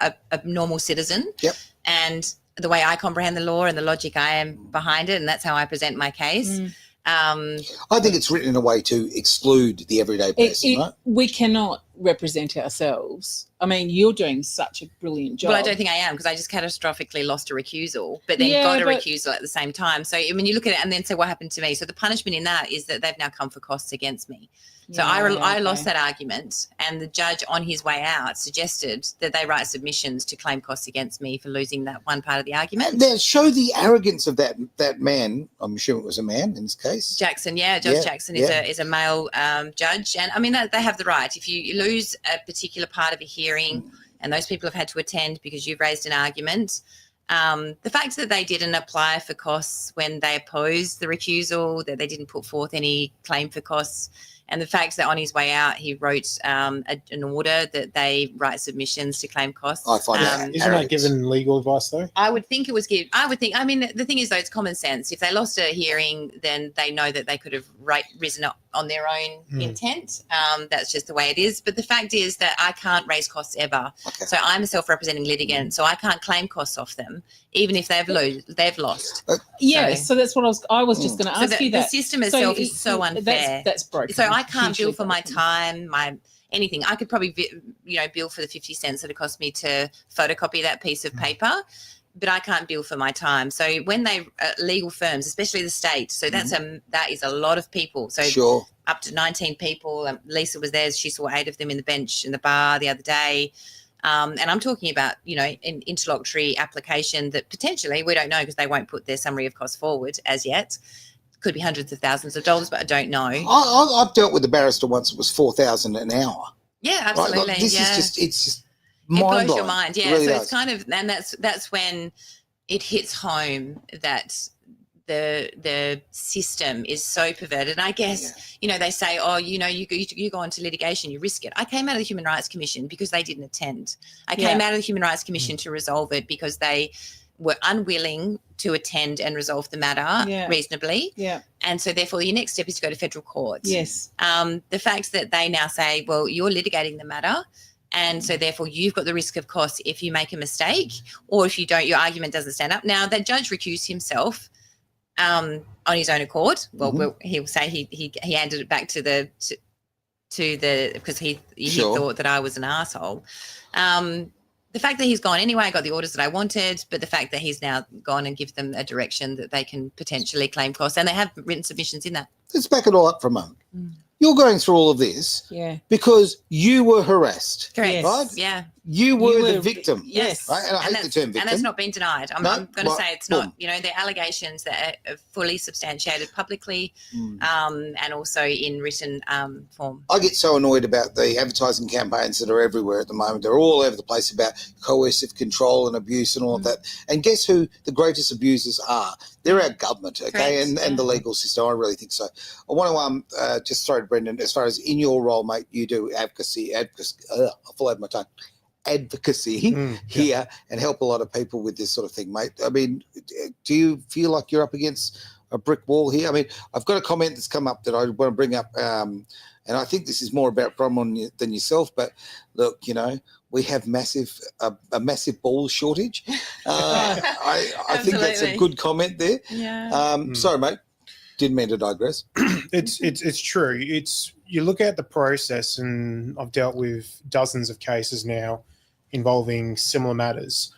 a normal citizen. Yep. And the way I comprehend the law and the logic I am behind it, and that's how I present my case. I think it's written in a way to exclude the everyday person, right? We cannot represent ourselves. I mean, you're doing such a brilliant job. Well, I don't think I am, because I just catastrophically lost a recusal, but then got a recusal at the same time. So, I mean, you look at it and then say, what happened to me? So the punishment in that is that they've now come for costs against me. So I lost that argument, and the judge on his way out suggested that they write submissions to claim costs against me for losing that one part of the argument. Now, show the arrogance of that man. I'm sure it was a man in this case. Jackson, Judge Jackson is a male judge. And, I mean, they have the right. If you lose a particular part of a hearing and those people have had to attend because you've raised an argument, the fact that they didn't apply for costs when they opposed the recusal, that they didn't put forth any claim for costs, and the fact that on his way out he wrote an order that they write submissions to claim costs. I find that isn't that given legal advice though? I would think it was given. I mean, the thing is though, it's common sense. If they lost a hearing, then they know that they could have risen up on their own intent. That's just the way it is. But the fact is that I can't raise costs ever. Okay. So I'm a self-representing litigant, so I can't claim costs off them, even if they've lost. So that's what I was just going to ask you. The system itself is so unfair. That's broken. So I can't bill for my time, my anything. I could probably bill for the 50 cents that it cost me to photocopy that piece of paper, but I can't bill for my time. So when they legal firms, especially the state, so that is a lot of people. So up to 19 people. Lisa was there. She saw 8 of them in the bench in the bar the other day. And I'm talking about, an interlocutory application that potentially we don't know, because they won't put their summary of costs forward as yet. Could be hundreds of thousands of dollars, but I don't know. I've dealt with a barrister once. It was $4,000 an hour. Yeah, absolutely. Right? Like, this is just, it's just it mind-blowing. blows your mind. Yeah, It really so does. it's kind of, and that's when it hits home that the system is so perverted. And I guess, they say, oh, you go into litigation, you risk it. I came out of the Human Rights Commission because they didn't attend. I came out of the Human Rights Commission to resolve it because they were unwilling to attend and resolve the matter reasonably. Yeah. And so therefore your next step is to go to federal court. Yes. The fact that they now say, well, you're litigating the matter, and so therefore you've got the risk of cost if you make a mistake, or if you don't, your argument doesn't stand up. Now, that judge recused himself on his own accord. Well, he'll say he handed it back to the because he thought that I was an asshole. The fact that he's gone anyway, I got the orders that I wanted, but the fact that he's now gone and give them a direction that they can potentially claim costs, and they have written submissions in that. Let's back it all up for a moment. You're going through all of this because you were harassed. Correct. Right? Yeah. You were the victim. Yes. Right? And I hate the term victim. And that's not been denied. I'm going to say it's not. The allegations that are fully substantiated publicly and also in written form. I get so annoyed about the advertising campaigns that are everywhere at the moment. They're all over the place about coercive control and abuse and all of that. And guess who the greatest abusers are? They're our government, okay, and the legal system. I really think so. I want to just throw to Brendon, as far as in your role, mate, you do advocacy. I followed my tongue. Advocacy here and help a lot of people with this sort of thing, mate. I mean, do you feel like you're up against a brick wall here? I mean, I've got a comment that's come up that I want to bring up, and I think this is more about Bron than yourself, but look, we have a massive ball shortage. I think that's a good comment there. Yeah. Sorry, mate. Didn't mean to digress. It's true. You look at the process, and I've dealt with dozens of cases now involving similar matters,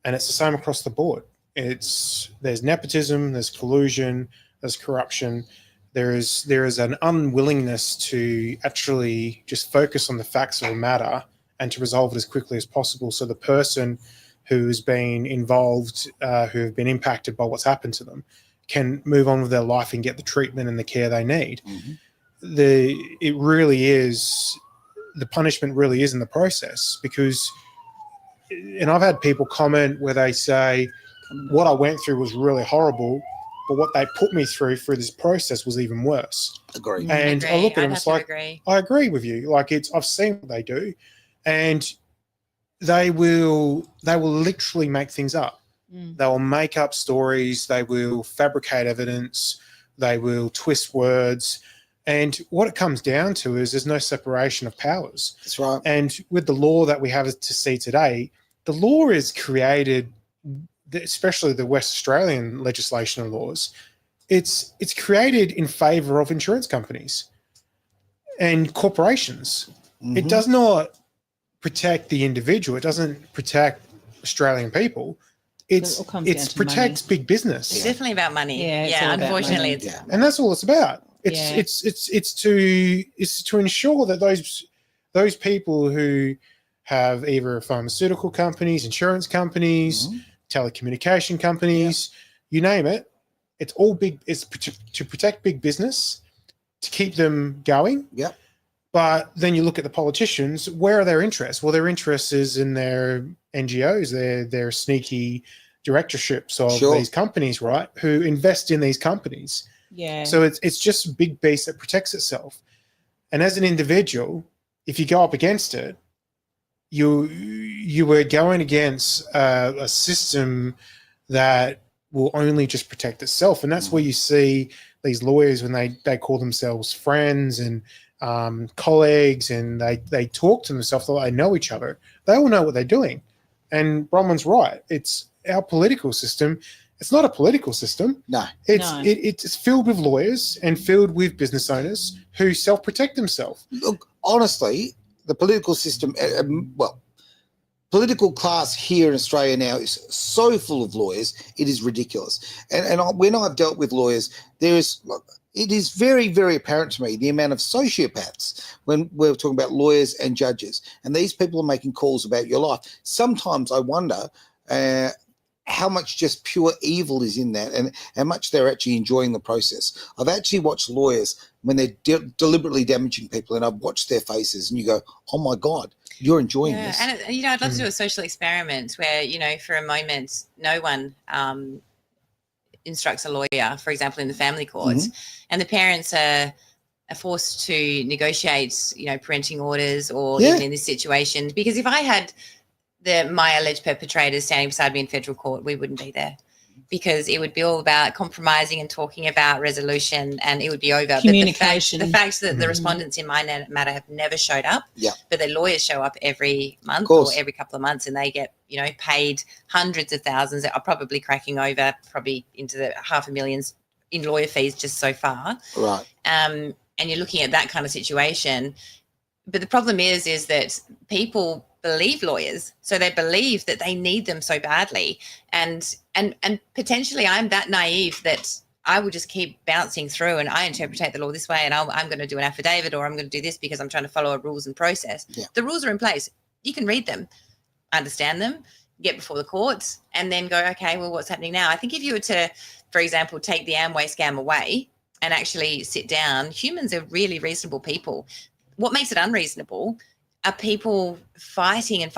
and it's the same across the board. There's nepotism, there's collusion, there's corruption. There is an unwillingness to actually just focus on the facts of a matter and to resolve it as quickly as possible, so the person who's been involved, who have been impacted by what's happened to them, can move on with their life and get the treatment and the care they need. The punishment really is in the process, because, and I've had people comment where they say, what I went through was really horrible, but what they put me through this process was even worse. Agree. And I look at them, it's like, I agree with you. Like, I've seen what they do, and they will literally make things up. They will make up stories. They will fabricate evidence. They will twist words. And what it comes down to is there's no separation of powers. That's right. And with the law that we have to see today, the law is created, especially the West Australian legislation and laws, it's created in favour of insurance companies and corporations. It does not protect the individual. It doesn't protect Australian people. It protects big business. It's definitely about money. Yeah, unfortunately, and that's all it's about. It's to ensure that those people who have either pharmaceutical companies, insurance companies, telecommunication companies, you name it, it's all big. It's to protect big business, to keep them going. Yep. But then you look at the politicians, where are their interests? Well, their interest is in their NGOs, their sneaky directorships of these companies, right, who invest in these companies. Yeah. So it's just a big beast that protects itself. And as an individual, if you go up against it, you were going against a system that will only just protect itself. And that's where you see these lawyers when they call themselves friends and colleagues, and they talk to themselves like they know each other. They all know what they're doing. And Bronwyn's right. It's our political system. It's not a political system. No. It's filled with lawyers and filled with business owners who self-protect themselves. Look, honestly, the political system, political class here in Australia now is so full of lawyers, it is ridiculous. And when I've dealt with lawyers, it is very, very apparent to me the amount of sociopaths when we're talking about lawyers and judges. And these people are making calls about your life. Sometimes I wonder how much just pure evil is in that, and how much they're actually enjoying the process. I've actually watched lawyers when they're deliberately damaging people, and I've watched their faces, and you go, oh my God, you're enjoying this. And, I'd love to do a social experiment where, for a moment, no one instructs a lawyer, for example, in the family court, and the parents are forced to negotiate, parenting orders, or even in this situation. Because if I had my alleged perpetrators standing beside me in federal court, we wouldn't be there, because it would be all about compromising and talking about resolution, and it would be over. Communication. But the fact that the respondents in my matter have never showed up, but their lawyers show up every month or every couple of months, and they get, paid hundreds of thousands, are probably cracking over probably into the $500,000 in lawyer fees just so far. Right. And you're looking at that kind of situation. But the problem is that people believe lawyers, so they believe that they need them so badly, and potentially I'm that naive that I will just keep bouncing through, and I interpret the law this way, and I'm going to do an affidavit, or I'm going to do this because I'm trying to follow a rules and process. The rules are in place. You can read them, understand them, get before the courts, and then go, okay, well, what's happening now? I think if you were to, for example, take the Amway scam away and actually sit down, humans are really reasonable people. What makes it unreasonable are people fighting and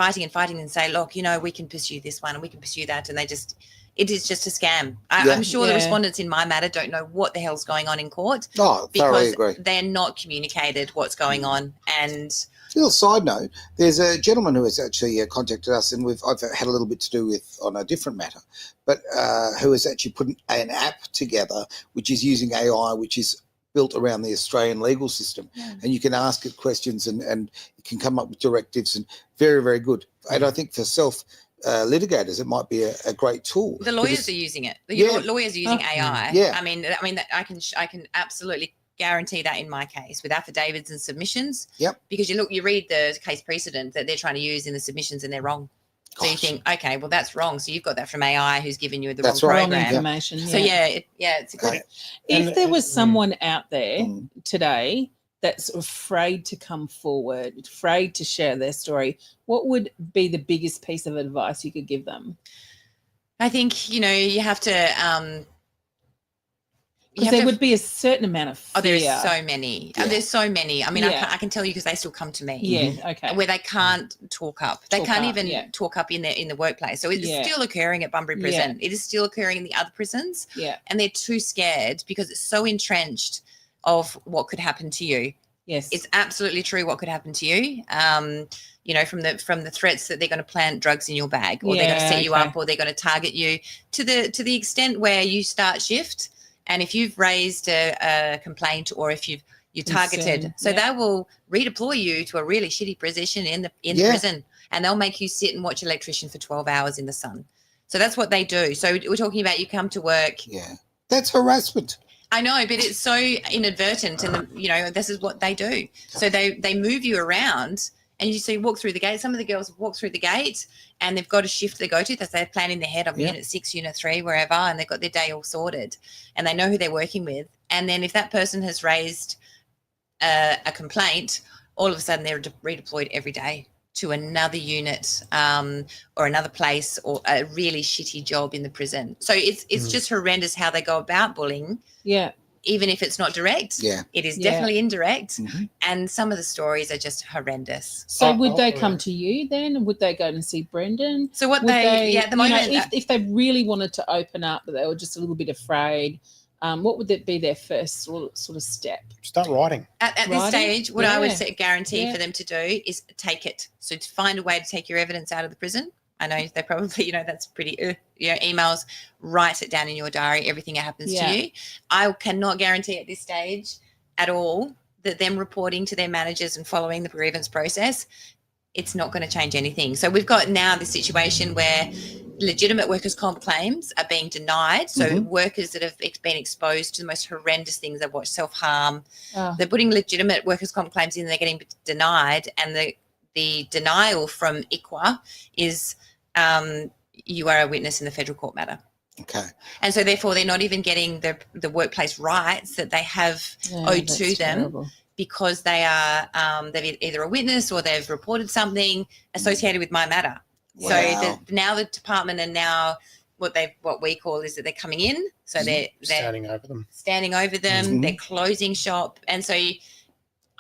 say, look, we can pursue this one and we can pursue that, and it is just a scam. I'm sure the respondents in my matter don't know what the hell's going on in court. Oh, thoroughly agree. They're not communicated what's going on. And little side note, there's a gentleman who has actually contacted us, and I've had a little bit to do with on a different matter, but who has actually put an app together which is using AI, which is built around the Australian legal system, and you can ask it questions, and it can come up with directives, and very, very good. And I think for litigators, it might be a great tool. The lawyers are using it. The lawyers are using AI. Yeah. I mean, I can absolutely guarantee that in my case with affidavits and submissions. Yep. Because you read the case precedent that they're trying to use in the submissions, and they're wrong. So you think, okay, well, that's wrong. So you've got that from AI who's given you the wrong program. Wrong information. So it's a good. If there was someone out there today that's afraid to come forward, afraid to share their story, what would be the biggest piece of advice you could give them? I think, you have to because there would be a certain amount of fear. Oh, there is so many. There's so many. I mean, I can tell you because they still come to me. Yeah, okay. Where they can't talk up. They can't even talk up in the workplace. So it's still occurring at Bunbury Prison. It is still occurring in the other prisons. Yeah. And they're too scared because it's so entrenched of what could happen to you. Yes. It's absolutely true what could happen to you. From the threats that they're going to plant drugs in your bag, or they're going to set you up, or they're going to target you to the extent where you start shift. And if you've raised a complaint, or if you're targeted, they will redeploy you to a really shitty position in the prison, and they'll make you sit and watch an electrician for 12 hours in the sun. So that's what they do. So we're talking about you come to work. Yeah, that's harassment. I know, but it's so inadvertent, and this is what they do. So they move you around. And you see, walk through the gate. Some of the girls walk through the gate, and they've got a shift they go to. They're planning in their head, I'm Unit 6, Unit 3, wherever, and they've got their day all sorted, and they know who they're working with. And then if that person has raised a complaint, all of a sudden they're redeployed every day to another unit or another place, or a really shitty job in the prison. So it's just horrendous how they go about bullying. Yeah. Even if it's not direct, it is definitely indirect. And some of the stories are just horrendous. So would they come to you then? Would they go and see Brendon? So at the moment, if they really wanted to open up, but they were just a little bit afraid, what would that be their first sort of step? Start writing. At this stage, what I would guarantee for them to do is take it. So to find a way to take your evidence out of the prison. I know they probably, that's pretty, emails, write it down in your diary, everything that happens to you. I cannot guarantee at this stage at all that them reporting to their managers and following the grievance process, it's not going to change anything. So we've got now the situation where legitimate workers' comp claims are being denied. So workers that have been exposed to the most horrendous things, they've watched self-harm, they're putting legitimate workers' comp claims in, they're getting denied, and the denial from ICWA is you are a witness in the federal court matter. Okay. And so therefore they're not even getting the workplace rights that they have owed to them because they are they're either a witness or they've reported something associated with my matter. Wow. So now the department are now what we call is that they're coming in, so they're standing over them. They're closing shop, and so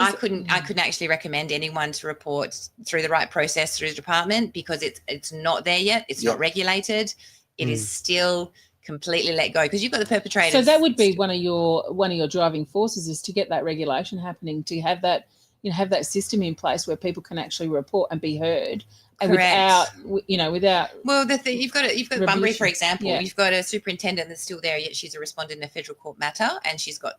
I couldn't actually recommend anyone to report through the right process through the department, because it's not there yet. It's not regulated. It is still completely let go, because you've got the perpetrators. So that would be one of your driving forces, is to get that regulation happening, to have that have that system in place where people can actually report and be heard. And without. Well, you've got Bunbury, for example. Yeah. You've got a superintendent that's still there, yet she's a respondent in a federal court matter, and she's got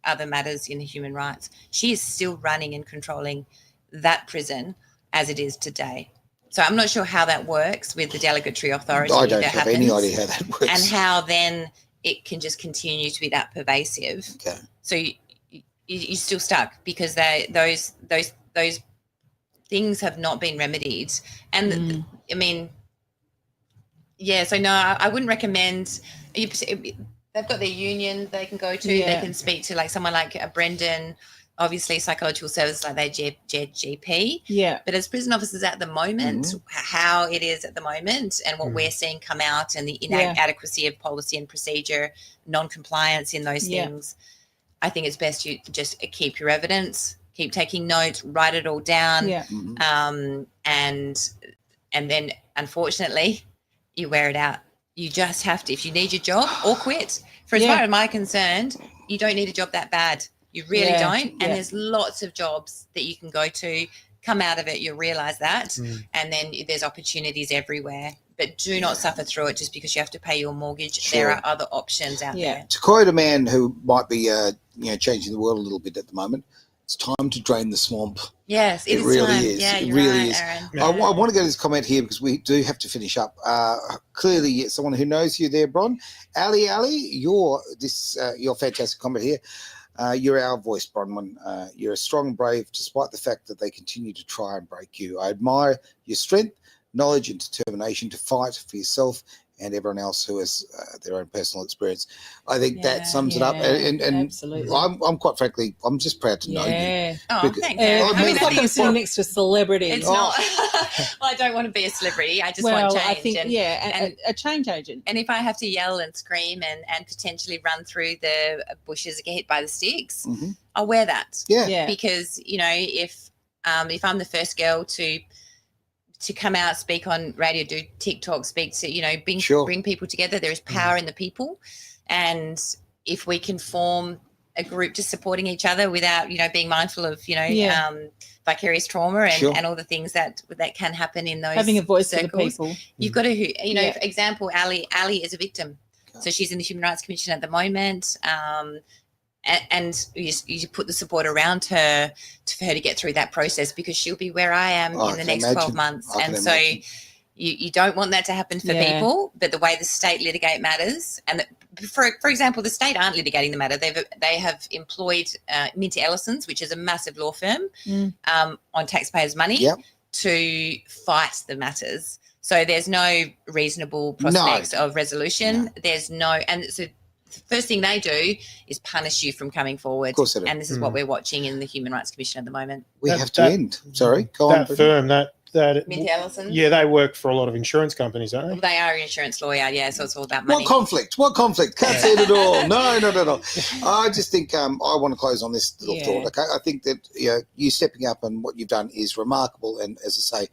other matters in the human rights. She is still running and controlling that prison as it is today. So I'm not sure how that works with the delegatory authority. I don't have any idea how that works. And how then it can just continue to be that pervasive. Okay. So you're still stuck, because those things have not been remedied. And I mean, so no, I wouldn't recommend. They've got their union they can go to. They can speak to someone like a Brendon, obviously psychological services like their GP. Yeah. But as prison officers at the moment, how it is at the moment, and what we're seeing come out, and the inadequacy of policy and procedure, non-compliance in those things, I think it's best you just keep your evidence, keep taking notes, write it all down. Yeah. And then unfortunately you wear it out. You just have to, if you need your job, or quit. For as far as I'm concerned, you don't need a job that bad. You really don't. And there's lots of jobs that you can go to, come out of it, you'll realise that. And then there's opportunities everywhere. But do not suffer through it just because you have to pay your mortgage. Sure. There are other options out there. To quote a man who might be changing the world a little bit at the moment, it's time to drain the swamp. Yes, it really is. Yeah, it really is. Yeah. I want to go to this comment here, because we do have to finish up. Clearly, someone who knows you there, Bron. Ali, you're fantastic comment here. You're our voice, Bronwyn. You're strong and brave, despite the fact that they continue to try and break you. I admire your strength, knowledge, and determination to fight for yourself and everyone else who has their own personal experience. I think that sums it up. And absolutely. I'm quite frankly, I'm just proud to know you. Oh, thanks. It's like I'm sitting next to a celebrity. It's not. Well, I don't want to be a celebrity. I just want change. I think, and a change agent. And if I have to yell and scream and potentially run through the bushes and get hit by the sticks, I'll wear that. Yeah. Because, if I'm the first girl to come out, speak on radio, do TikTok, speak to, bring people together. There is power in the people. And if we can form a group just supporting each other without, being mindful of, vicarious trauma and all the things that can happen in those having a voice circles. For the people. You've got to, for example, Ali is a victim. Okay. So she's in the Human Rights Commission at the moment. And you put the support around her for her to get through that process, because she'll be where I am in the next 12 months. And so you don't want that to happen for people, but the way the state litigate matters, and for example, the state aren't litigating the matter. They have employed Minter Ellison's, which is a massive law firm, on taxpayers' money to fight the matters. So there's no reasonable prospects of resolution. No. There's and so the first thing they do is punish you from coming forward. Of course they do. And this is what we're watching in the Human Rights Commission at the moment. We have to end. Sorry, go on. That firm, that Minter Ellison. Yeah, they work for a lot of insurance companies, don't they? Well, they are an insurance lawyer, so it's all about money. What conflict? Can't see it at all. No. I just think I want to close on this little thought. Okay, I think that you stepping up and what you've done is remarkable, and as I say,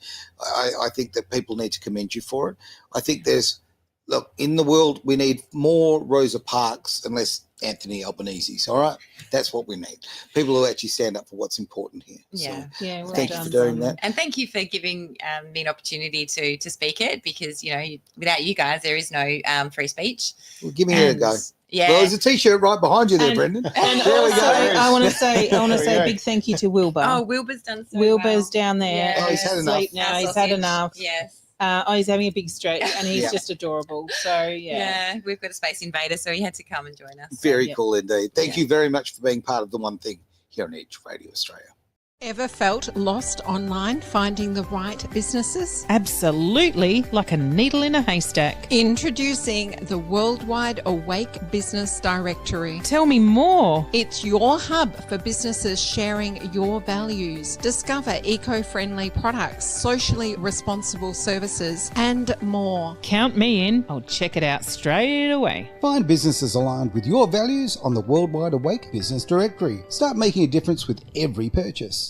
I think that people need to commend you for it. I think in the world, we need more Rosa Parks and less Anthony Albanese's, all right? That's what we need. People who actually stand up for what's important here. Well thank you for doing that. And thank you for giving me an opportunity to speak it, because, without you guys, there is no free speech. Well, give me a go. Yeah. Well, there's a T-shirt right behind you there, Brendon. And there we go. I want to say a big thank you to Wilbur. Oh, Wilbur's done so Wilbur's down there. Oh, he's had enough. Now. He's had enough. Yes. He's having a big stroke, and he's just adorable. So, yeah, we've got a Space Invader, so he had to come and join us. Very cool indeed. Thank you very much for being part of The One Thing here on Edge Radio Australia. Ever felt lost online finding the right businesses? Absolutely, like a needle in a haystack. Introducing the Worldwide Awake Business Directory. Tell me more. It's your hub for businesses sharing your values. Discover eco-friendly products, socially responsible services, and more. Count me in. I'll check it out straight away. Find businesses aligned with your values on the Worldwide Awake Business Directory. Start making a difference with every purchase.